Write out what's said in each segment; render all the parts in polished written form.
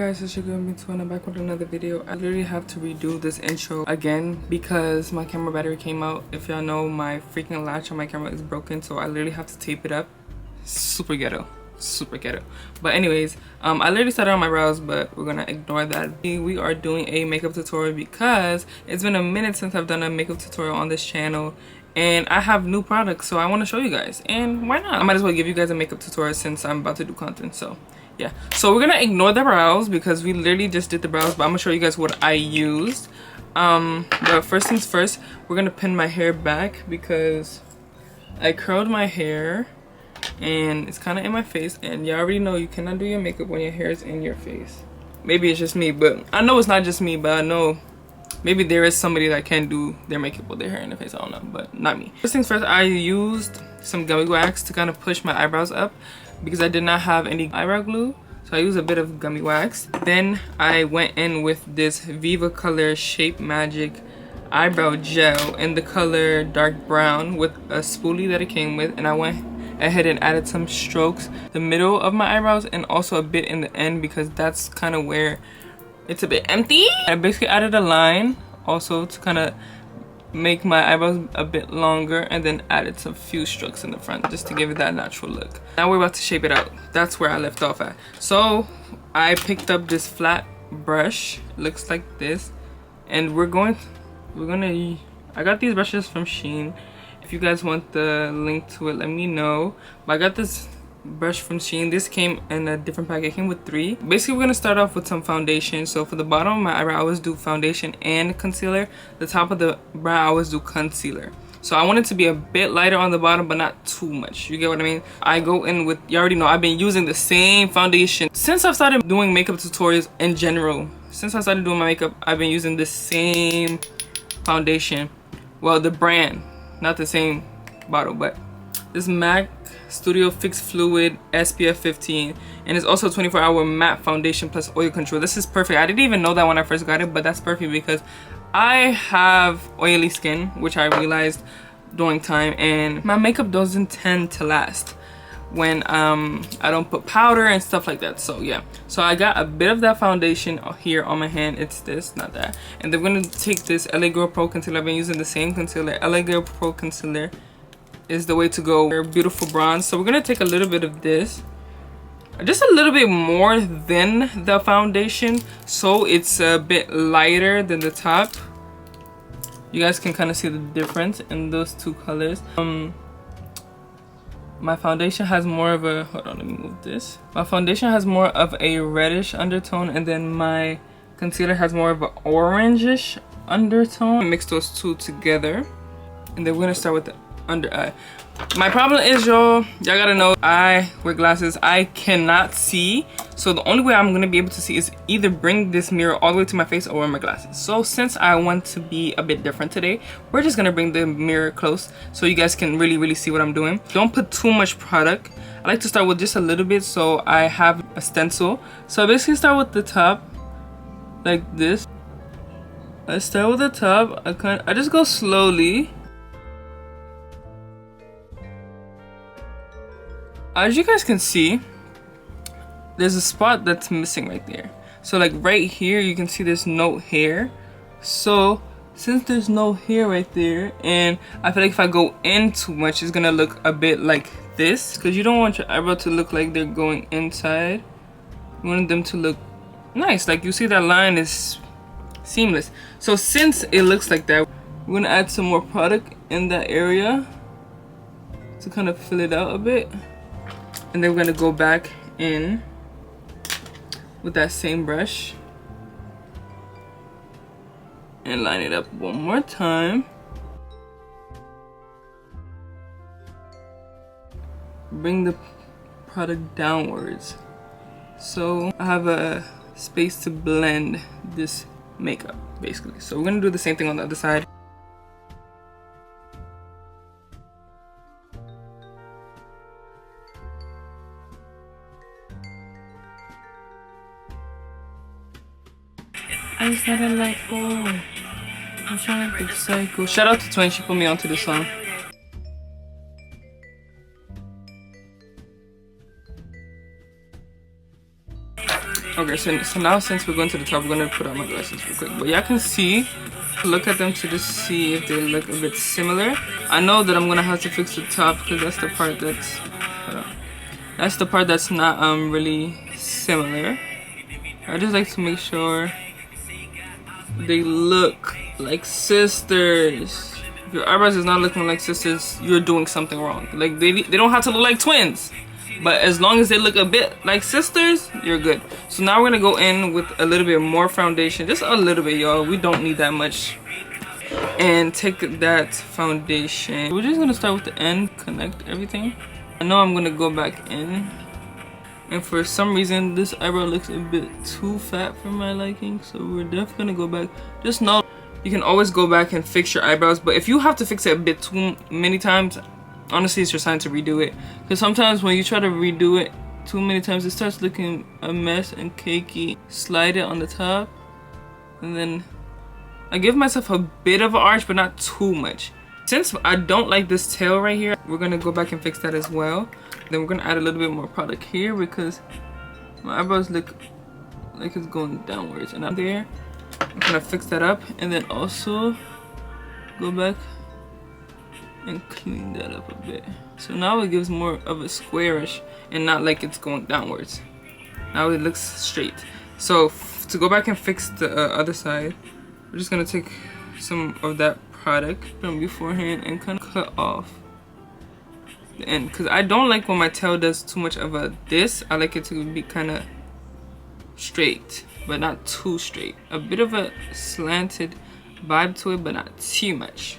guys, it's your girl Me Too, and I'm back with another video. I literally have to redo this intro again because my camera battery came out. If y'all know, my freaking latch on my camera is broken, so I literally have to tape it up. Super ghetto, super ghetto. But anyways, I literally started on my brows, but we're gonna ignore that. We are doing a makeup tutorial because it's been a minute since I've done a makeup tutorial on this channel, and I have new products, so I want to show you guys. And why not? I might as well give you guys a makeup tutorial since I'm about to do content. So yeah, so we're gonna ignore the brows because we literally just did the brows, but I'm gonna show you guys what I used. But first things first, we're gonna pin my hair back because I curled my hair and it's kind of in my face, and you already know you cannot do your makeup when your hair is in your face. Maybe it's just me, but I know it's not just me, but I know maybe there is somebody that can do their makeup with their hair in their face. I don't know, but not me. First things first, I used some gummy wax to kind of push my eyebrows up because I did not have any eyebrow glue, so I used a bit of gummy wax. Then I went in with this Viva Color Shape Magic eyebrow gel in the color dark brown with a spoolie that it came with, and I went ahead and added some strokes the middle of my eyebrows and also a bit in the end because that's kind of where it's a bit empty. I basically added a line also to kind of make my eyebrows a bit longer, and then added some few strokes in the front just to give it that natural look. Now we're about to shape it out. That's where I left off at. So I picked up this flat brush, looks like this, and I got these brushes from Shein. If you guys want the link to it, let me know. But I got this brush from Shein. This came in a different pack. It came with 3. Basically, we're gonna start off with some foundation. So for the bottom of my eyebrow, I always do foundation and concealer. The top of the brow, I always do concealer. So I want it to be a bit lighter on the bottom, but not too much. You get what I mean? I go in with, you already know, I've been using the same foundation since I've started doing makeup tutorials in general. Since I started doing my makeup, I've been using the same foundation. Well, the brand, not the same bottle, but this MAC Studio Fix Fluid SPF 15, and it's also 24-hour matte foundation plus oil control. This is perfect. I didn't even know that when I first got it, but that's perfect because I have oily skin, which I realized during time, and my makeup doesn't tend to last when I don't put powder and stuff like that. So yeah, so I got a bit of that foundation here on my hand. It's this, not that. And then we're gonna take this LA Girl Pro concealer. I've been using the same concealer. LA Girl Pro concealer is the way to go. They're beautiful bronze. So we're gonna take a little bit of this, just a little bit more than the foundation, so it's a bit lighter than the top. You guys can kind of see the difference in those two colors. My foundation has more of a, hold on, let me move this. My foundation has more of a reddish undertone, and then my concealer has more of an orangish undertone. Mix those two together, and then we're gonna start with the under eye. My problem is, y'all gotta know, I wear glasses. I cannot see, so the only way I'm gonna be able to see is either bring this mirror all the way to my face or wear my glasses. So since I want to be a bit different today, we're just gonna bring the mirror close so you guys can really see what I'm doing. Don't put too much product. I like to start with just a little bit so I have a stencil. So I basically start with the top like this. I start with the top. I just go slowly. As you guys can see, there's a spot that's missing right there. So like right here, you can see there's no hair. So since there's no hair right there, and I feel like if I go in too much, it's gonna look a bit like this, because you don't want your eyebrow to look like they're going inside. You want them to look nice. Like you see that line is seamless. So since it looks like that, we're gonna add some more product in that area to kind of fill it out a bit. And then we're gonna go back in with that same brush and line it up one more time. Bring the product downwards, so I have a space to blend this makeup, basically. So we're gonna do the same thing on the other side. I just gotta let go. I'm trying to be psycho. Shout out to Twin, she put me onto this song. Okay, Okay, so now since we're going to the top, we're gonna put on my glasses real quick. But y'all can see, look at them to just see if they look a bit similar. I know that I'm gonna have to fix the top because that's the part that's, that's the part that's not really similar. I just like to make sure they look like sisters. If your eyebrows is not looking like sisters, you're doing something wrong. Like they don't have to look like twins, but as long as they look a bit like sisters, you're good. So now we're gonna go in with a little bit more foundation, just a little bit, y'all. We don't need that much. And take that foundation. We're just gonna start with the end, connect everything. I know I'm gonna go back in, and for some reason this eyebrow looks a bit too fat for my liking, so we're definitely gonna go back. Just know you can always go back and fix your eyebrows, but if you have to fix it a bit too many times, honestly it's your sign to redo it, because sometimes when you try to redo it too many times, it starts looking a mess and cakey. Slide it on the top, and then I give myself a bit of an arch, but not too much. Since I don't like this tail right here, we're gonna go back and fix that as well. Then we're gonna add a little bit more product here because my eyebrows look like it's going downwards, and I'm there. I'm gonna fix that up, and then also go back and clean that up a bit. So now it gives more of a squarish and not like it's going downwards. Now it looks straight. So to go back and fix the other side, we're just gonna take some of that product from beforehand and kind of cut off the end, because I don't like when my tail does too much of a this. I like it to be kind of straight, but not too straight. A bit of a slanted vibe to it, but not too much.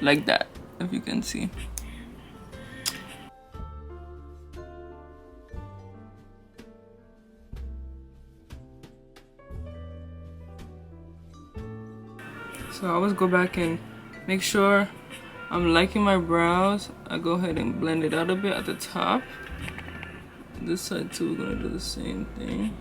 Like that, if you can see. So I always go back and make sure I'm liking my brows. I go ahead and blend it out a bit at the top. This side too, we're gonna do the same thing.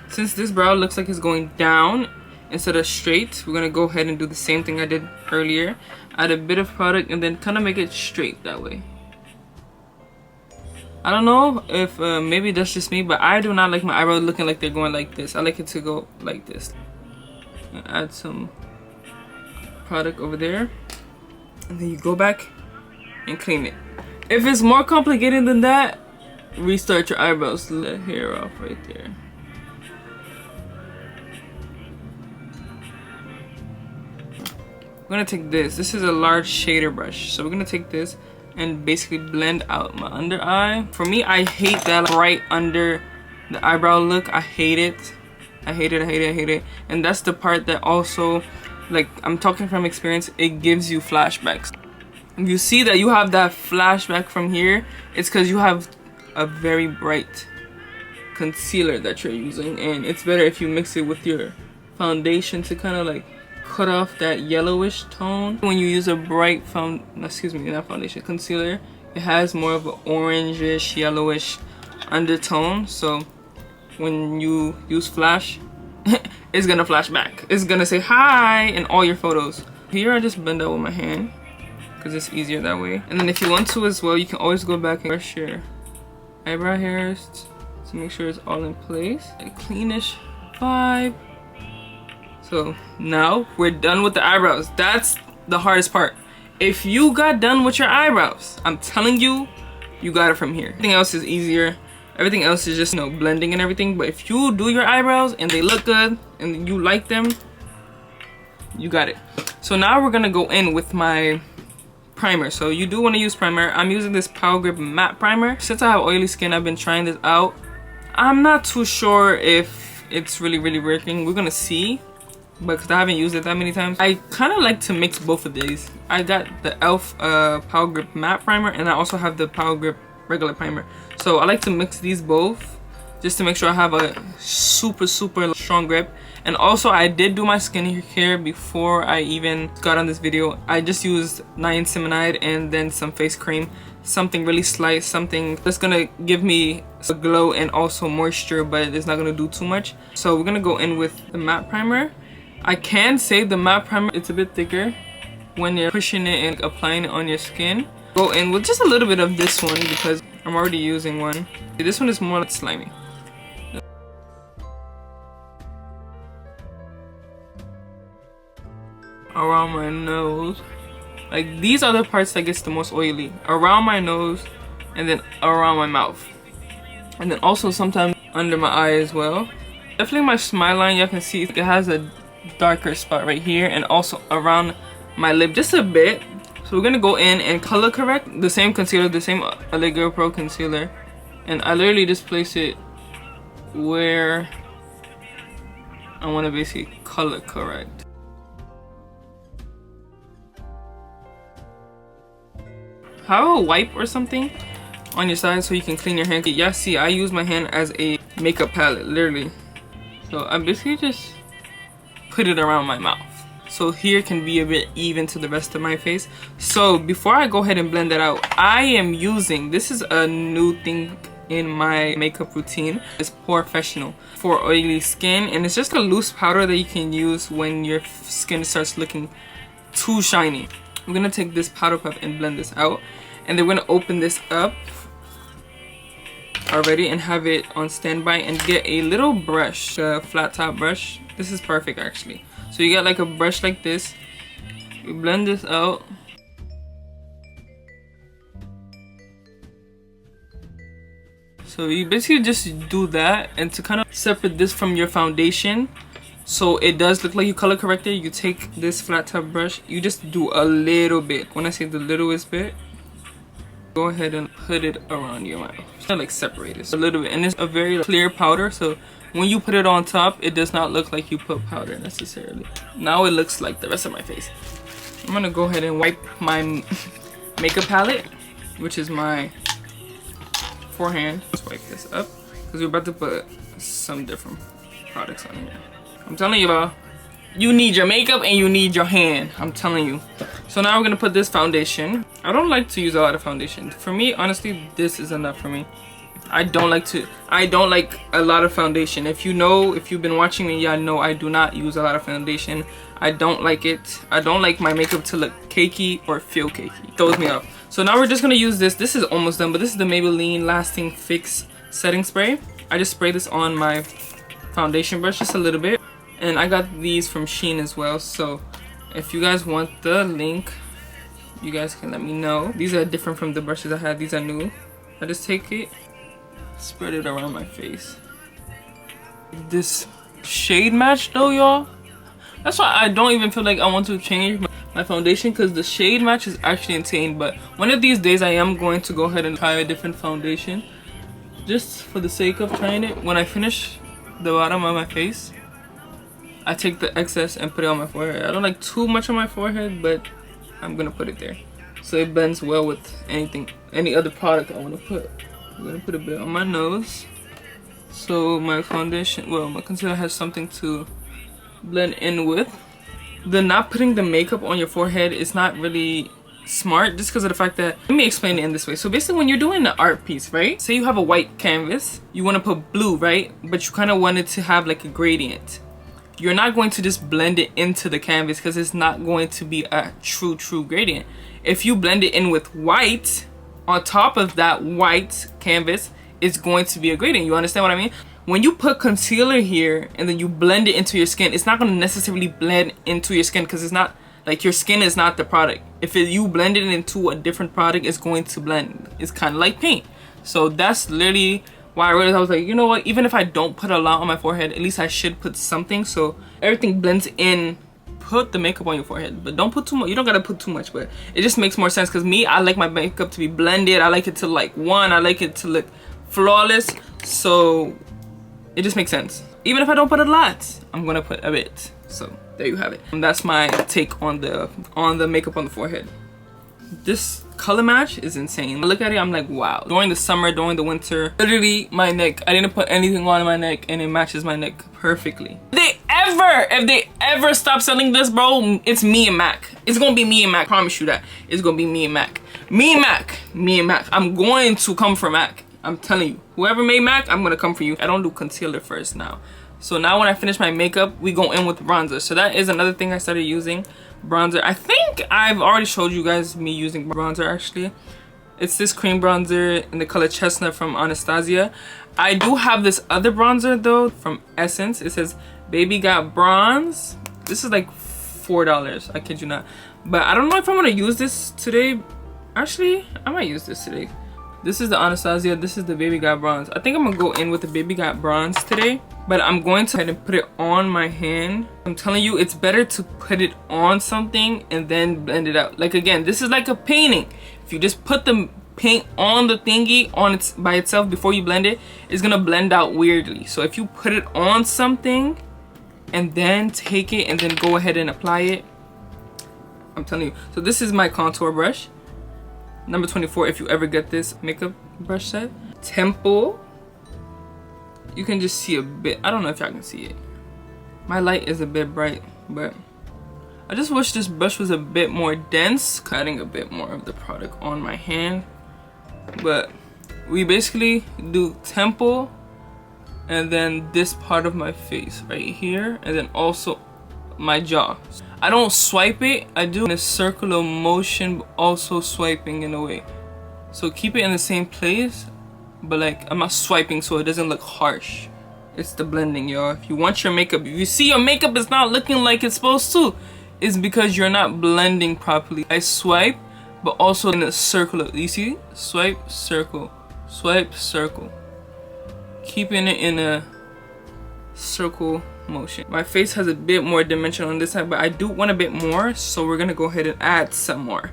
Since this brow looks like it's going down instead of straight, we're gonna go ahead and do the same thing I did earlier. Add a bit of product and then kind of make it straight that way. I don't know if maybe that's just me, but I do not like my eyebrows looking like they're going like this. I like it to go like this. Add some product over there, and then you go back and clean it. If it's more complicated than that, restart your eyebrows. Let hair off right there. We're gonna take this. This is a large shader brush, so we're gonna take this and basically blend out my under eye. For me, I hate that right under the eyebrow look. I hate it. I hate it, I hate it, I hate it. And that's the part that also, like, I'm talking from experience, it gives you flashbacks. If you see that you have that flashback from here, it's because you have a very bright concealer that you're using, and it's better if you mix it with your foundation to kind of like cut off that yellowish tone. When you use a bright concealer, it has more of an orangish, yellowish undertone, so when you use flash, it's gonna flash back. It's gonna say hi in all your photos. Here I just blend out with my hand because it's easier that way. And then if you want to as well, you can always go back and brush your eyebrow hairs to make sure it's all in place. A cleanish vibe. So now we're done with the eyebrows. That's the hardest part. If you got done with your eyebrows, I'm telling you, you got it from here. Everything else is easier. Everything else is just, you know, blending and everything. But if you do your eyebrows and they look good and you like them, you got it. So now we're gonna go in with my primer. So you do want to use primer. I'm using this Power Grip matte primer. Since I have oily skin, I've been trying this out. I'm not too sure if it's really working. We're gonna see, but because I haven't used it that many times. I kind of like to mix both of these. I got the e.l.f. Power Grip matte primer, and I also have the Power Grip regular primer. So I like to mix these both just to make sure I have a super strong grip. And also I did do my skincare before I even got on this video. I just used niacinamide and then some face cream, something really slight, something that's gonna give me a glow and also moisture, but it's not gonna do too much. So we're gonna go in with the matte primer. I can say the matte primer, it's a bit thicker when you're pushing it and applying it on your skin. Go in with just a little bit of this one because I'm already using one. This one is more like slimy. Around my nose. Like, these are the parts that gets the most oily. Around my nose, and then around my mouth. And then also sometimes under my eye as well. Definitely my smile line, you can see it has a darker spot right here, and also around my lip just a bit. So we're gonna go in and color correct the same concealer, the same Allegro Pro concealer, and I literally just place it where I want to basically color correct. Have a wipe or something on your side so you can clean your hand. Yeah, see, I use my hand as a makeup palette, literally. So I basically just put it around my mouth, so here can be a bit even to the rest of my face. So before I go ahead and blend that out, I am using, this is a new thing in my makeup routine, it's Professional for oily skin, and it's just a loose powder that you can use when your skin starts looking too shiny. I'm gonna take this powder puff and blend this out, and then we're gonna open this up already and have it on standby and get a little brush, a flat top brush. This is perfect actually. So you get like a brush like this, you blend this out. So you basically just do that, and to kind of separate this from your foundation so it does look like you color corrected, you take this flat top brush, you just do a little bit. When I say the littlest bit, go ahead and put it around your mouth. Just like separate it a little bit, and it's a very clear powder, so when you put it on top, it does not look like you put powder necessarily. Now it looks like the rest of my face. I'm gonna go ahead and wipe my makeup palette, which is my forehand. Let's wipe this up because we're about to put some different products on here. I'm telling you, about you need your makeup and you need your hand. I'm telling you. So now we're gonna put this foundation. I don't like to use a lot of foundation. For me, honestly, this is enough for me. I don't like a lot of foundation. If you've been watching me, y'all know I do not use a lot of foundation. I don't like it. I don't like my makeup to look cakey or feel cakey. It throws me off. So now we're just gonna use this. This is almost done, but this is the Maybelline Lasting Fix Setting Spray. I just spray this on my foundation brush just a little bit. And I got these from Shein as well. So if you guys want the link, you guys can let me know. These are different from the brushes I had. These are new. I just take it, spread it around my face. This shade match though, y'all. That's why I don't even feel like I want to change my foundation, because the shade match is actually insane. But one of these days I am going to go ahead and try a different foundation, just for the sake of trying it. When I finish the bottom of my face, I take the excess and put it on my forehead. I don't like too much on my forehead, but I'm gonna put it there so it blends well with any other product I want to put. I'm gonna put a bit on my nose so my foundation, well, my concealer has something to blend in with. The not putting the makeup on your forehead is not really smart, just because of the fact that, let me explain it in this way. So basically, when you're doing an art piece, right, say you have a white canvas, you want to put blue, right, but you kind of want it to have like a gradient. You're not going to just blend it into the canvas, because it's not going to be a true gradient. If you blend it in with white on top of that white canvas, it's going to be a gradient. You understand what I mean? When you put concealer here and then you blend it into your skin, it's not going to necessarily blend into your skin, because it's not like your skin is not the product. If you blend it into a different product, it's going to blend. It's kind of like paint. So that's literally why I realized, I was like, you know what, even if I don't put a lot on my forehead, at least I should put something so everything blends in. Put the makeup on your forehead, but don't put too much. You don't gotta put too much, but it just makes more sense, because me, I like my makeup to be blended. I like it to like I like it to look flawless, so it just makes sense. Even if I don't put a lot, I'm gonna put a bit. So there you have it. And that's my take on the makeup on the forehead. This color match is insane. I look at it, I'm like, wow. During the summer, during the winter, literally my neck, I didn't put anything on my neck and it matches my neck perfectly. If they ever stop selling this, bro, it's me and Mac. It's gonna be me and Mac. I promise you that. It's gonna be me and Mac. Me and Mac. I'm going to come for Mac. I'm telling you. Whoever made Mac, I'm gonna come for you. I don't do concealer first now. So now when I finish my makeup, we go in with bronzer. So that is another thing I started using. Bronzer. I think I've already showed you guys me using bronzer actually. It's this cream bronzer in the color Chestnut from Anastasia. I do have this other bronzer though from Essence. It says Baby Got Bronze. This is like $4, I kid you not. But I don't know if I want to use this today. Actually, I might use this today. This is the Anastasia, this is the Baby Got Bronze. I think I'm gonna go in with the Baby Got Bronze today. But I'm going to head and put it on my hand. I'm telling you, it's better to put it on something and then blend it out. Like again, this is like a painting. If you just put the paint on the thingy on its by itself before you blend it, it's gonna blend out weirdly. So if you put it on something and then take it and then go ahead and apply it, I'm telling you. So this is my contour brush, number 24. If you ever get this makeup brush set, Temple. You can just see a bit. I don't know if y'all can see it. My light is a bit bright, but I just wish this brush was a bit more dense, cutting a bit more of the product on my hand. But we basically do temple and then this part of my face right here, and then also my jaw. I don't swipe it, I do in a circular motion, but also swiping in a way. So keep it in the same place, but like I'm not swiping so it doesn't look harsh. It's the blending, y'all. If you want your makeup, if you see your makeup is not looking like it's supposed to, it's because you're not blending properly. I swipe, but also in a circular. You see? Swipe, circle, swipe, circle. Keeping it in a circle motion. My face has a bit more dimension on this side, but I do want a bit more, so we're gonna go ahead and add some more.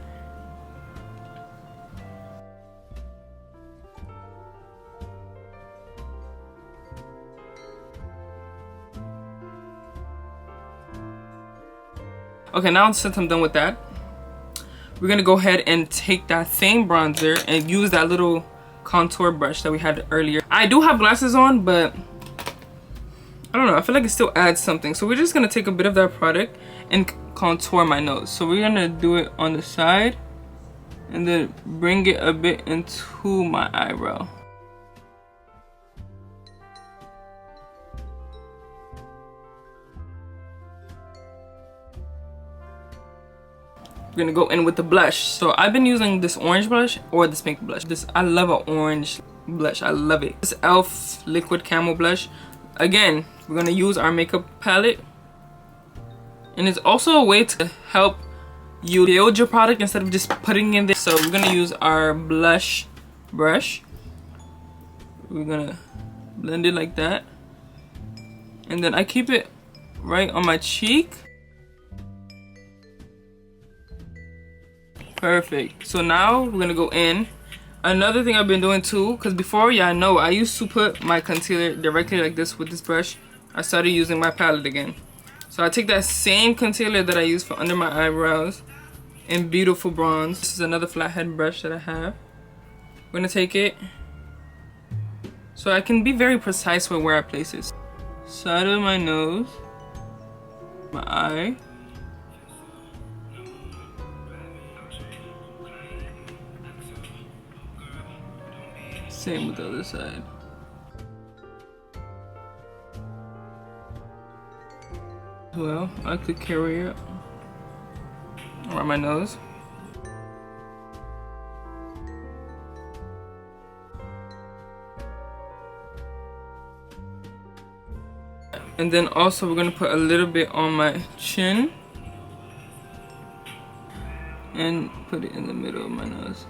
Okay, now since I'm done with that, we're gonna go ahead and take that same bronzer and use that little contour brush that we had earlier. I do have glasses on, but I don't know, I feel like it still adds something. So we're just gonna take a bit of that product and contour my nose. So we're gonna do it on the side and then bring it a bit into my eyebrow. We're gonna go in with the blush. So I've been using this orange blush or this pink blush. I love an orange blush, I love it. This e.l.f. liquid camel blush. Again, we're gonna use our makeup palette, and it's also a way to help you build your product instead of just putting it in there. So we're gonna use our blush brush. We're gonna blend it like that, and then I keep it right on my cheek. Perfect. So now we're gonna go in. Another thing I've been doing too, because before, yeah, I know I used to put my concealer directly like this with this brush. I started using my palette again. So I take that same concealer that I use for under my eyebrows in Beautiful Bronze. This is another flathead brush that I have. We're gonna take it so I can be very precise with where I place it. Side of my nose, my eye. Same with the other side. Well, I could carry it around my nose. And then also we're gonna put a little bit on my chin and put it in the middle of my nose.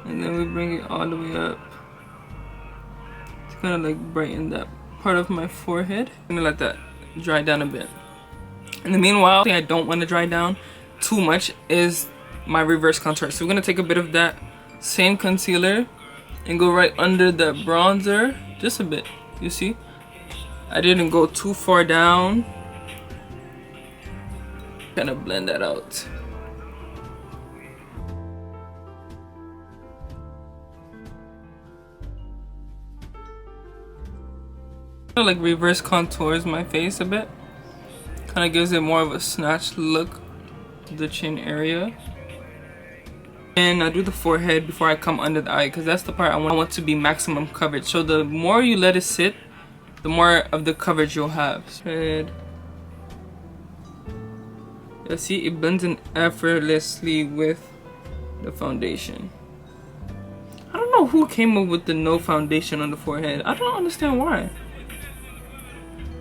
And then we bring it all the way up to kind of like brighten that part of my forehead. I'm gonna let that dry down a bit. In the meanwhile, the thing I don't want to dry down too much is my reverse contour. So we're gonna take a bit of that same concealer and go right under the bronzer, just a bit. You see? I didn't go too far down. Kind of blend that out. Like reverse contours my face a bit, kind of gives it more of a snatched look to the chin area. And I do the forehead before I come under the eye, because that's the part I want to be maximum coverage. So the more you let it sit, the more of the coverage you'll have. Head. You see, it blends in effortlessly with the foundation. who came up with the no foundation on the forehead. I don't understand why.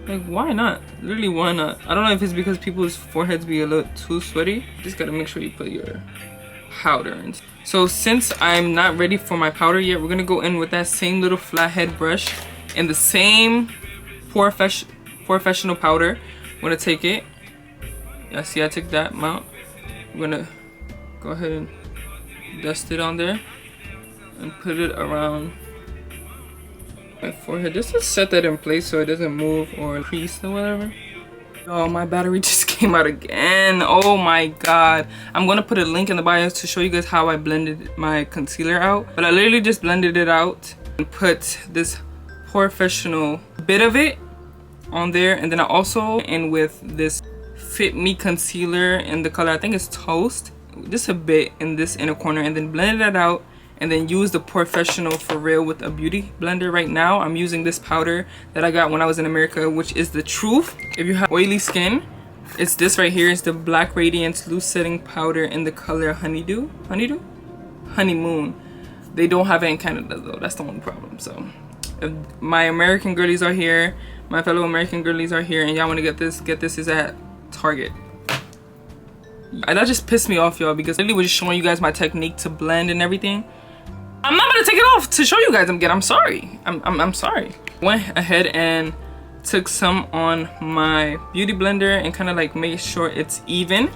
Like, why not? Literally, why not? I don't know if it's because people's foreheads be a little too sweaty. Just gotta make sure you put your powder in. So since I'm not ready for my powder yet, we're gonna go in with that same little flathead brush and the same professional powder. I'm gonna take it. Yeah, see, I took that amount. I'm gonna go ahead and dust it on there and put it around my forehead just to set that in place so it doesn't move or crease or whatever. Oh, my battery just came out again. Oh my god. I'm gonna put a link in the bio to show you guys how I blended my concealer out, but I literally just blended it out and put this professional bit of it on there, and then I also in with this Fit Me concealer in the color, I think it's Toast, just a bit in this inner corner, and then blended that out and then use the professional for real with a beauty blender. Right now I'm using this powder that I got when I was in America, which is the Truth. If you have oily skin, it's this right here. It's the Black Radiance Loose Setting Powder in the color Honeymoon. They don't have it in Canada though, that's the only problem. So if my American girlies are here, my fellow American girlies are here, and y'all want to get this is at Target. And that just pissed me off, y'all, because I literally was just showing you guys my technique to blend and everything. I'm not gonna take it off to show you guys again. I'm sorry. I'm sorry. Went ahead and took some on my beauty blender and kind of like made sure it's even.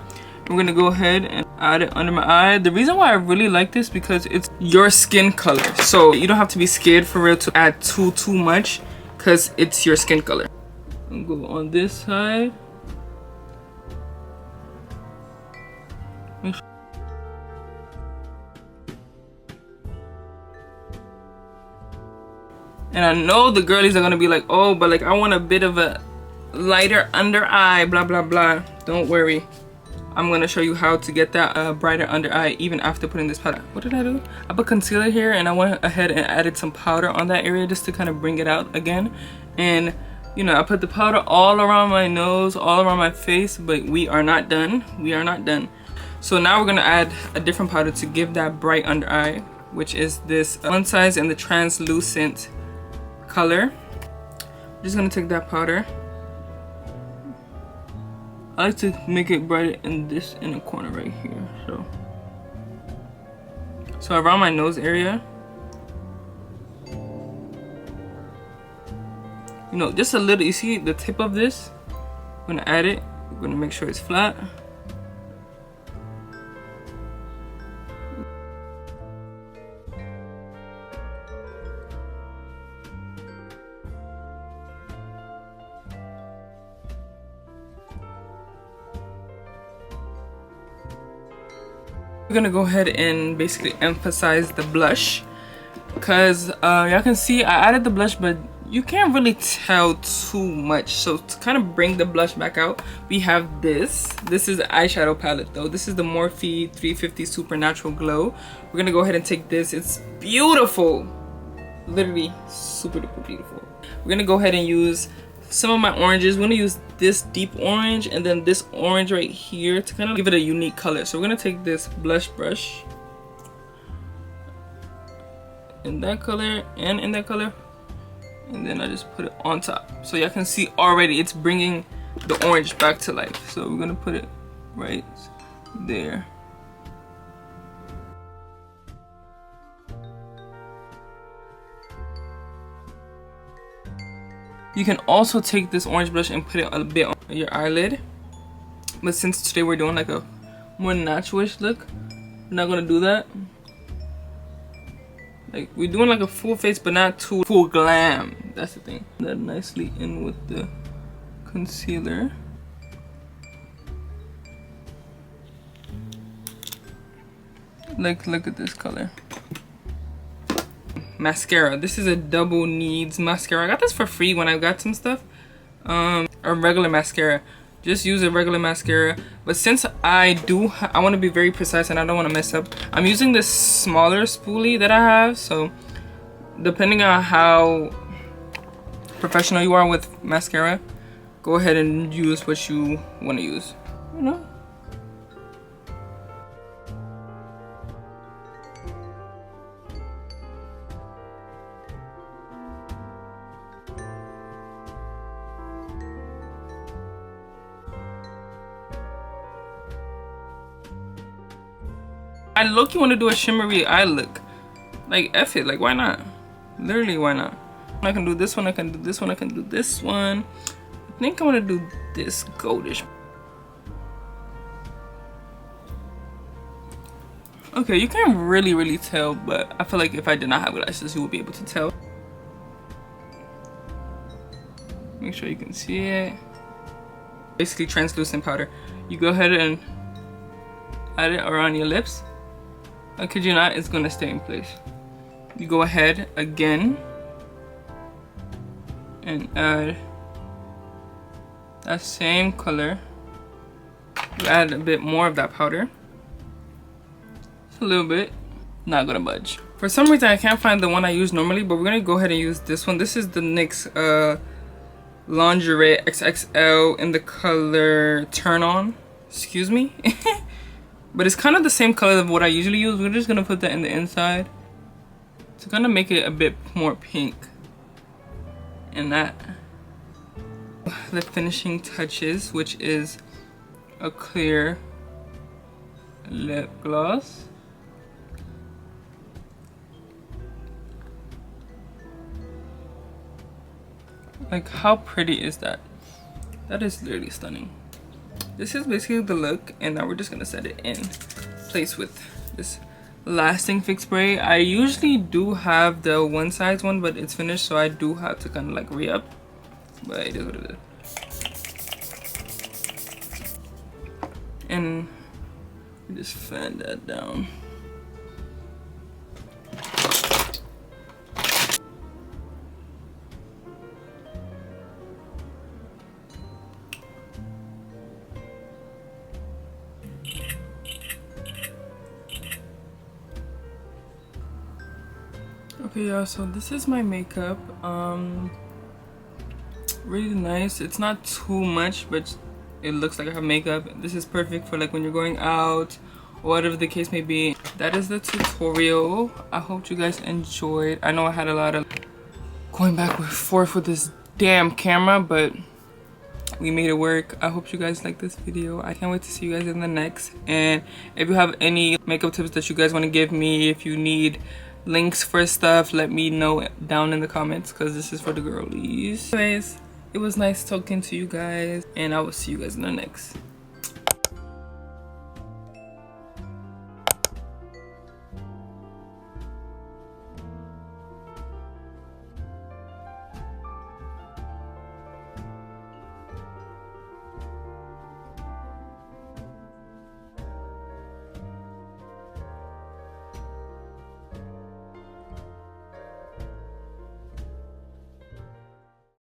I'm gonna go ahead and add it under my eye. The reason why I really like this because it's your skin color, so you don't have to be scared for real to add too much because it's your skin color. I'm gonna go on this side. And I know the girlies are gonna be like, oh, but like I want a bit of a lighter under eye, blah blah blah. Don't worry, I'm gonna show you how to get that brighter under eye even after putting this powder. What did I do? I put concealer here and I went ahead and added some powder on that area just to kind of bring it out again. And you know, I put the powder all around my nose, all around my face, but we are not done. We are not done. So now we're gonna add a different powder to give that bright under eye, which is this One Size in the translucent color. I'm just gonna take that powder. I like to make it brighter in this inner corner right here. So around my nose area, you know, just a little. You see the tip of this? I'm gonna add it. We're gonna make sure it's flat. We're gonna go ahead and basically emphasize the blush because y'all can see I added the blush, but you can't really tell too much. So to kind of bring the blush back out, we have this is the eyeshadow palette though. This is the Morphe 350 Supernatural Glow. We're gonna go ahead and take this. It's beautiful, literally super duper beautiful. We're gonna go ahead and use some of my oranges. We're gonna use this deep orange and then this orange right here to kind of give it a unique color. So we're gonna take this blush brush in that color and in that color, and then I just put it on top. So y'all can see already it's bringing the orange back to life. So we're gonna put it right there. You can also take this orange blush and put it a bit on your eyelid. But since today we're doing like a more natural-ish look, we're not gonna do that. Like we're doing like a full face, but not too full glam. That's the thing. That nicely in with the concealer. Like, look at this color. Mascara. This is a double needs mascara. I got this for free when I got some stuff. A regular mascara. Just use a regular mascara. But since I want to be very precise and I don't want to mess up, I'm using this smaller spoolie that I have. So depending on how professional you are with mascara, go ahead and use what you want to use. You know? I low-key want to do a shimmery eye look. Like, F it. Like, why not? Literally, why not? I can do this one. I can do this one. I can do this one. I think I want to do this goldish. Okay, you can't really tell, but I feel like if I did not have lashes, you would be able to tell. Make sure you can see it. Basically translucent powder. You go ahead and add it around your lips. I kid you not, it's gonna stay in place. You go ahead again and add that same color. You add a bit more of that powder. Just a little bit. Not gonna budge. For some reason I can't find the one I use normally, but we're gonna go ahead and use this one. This is the NYX lingerie XXL in the color Turn On. Excuse me. But it's kind of the same color of what I usually use. We're just gonna put that in the inside to kind of make it a bit more pink. And that, the finishing touches, which is a clear lip gloss. Like, how pretty is that? That is literally stunning. This is basically the look, and now we're just gonna set it in place with this lasting fix spray. I usually do have the one size one, but it's finished, so I do have to kind of like re-up, but it is what it is. And just fan that down. Okay, y'all, so this is my makeup. Really nice. It's not too much, but it looks like I have makeup. This is perfect for like when you're going out or whatever the case may be. That is the tutorial. I hope you guys enjoyed. I know I had a lot of going back and forth with this damn camera, but we made it work. I hope you guys like this video. I can't wait to see you guys in the next. And if you have any makeup tips that you guys want to give me, if you need links for stuff, let me know down in the comments, because this is for the girlies. Anyways, it was nice talking to you guys, and I will see you guys in the next.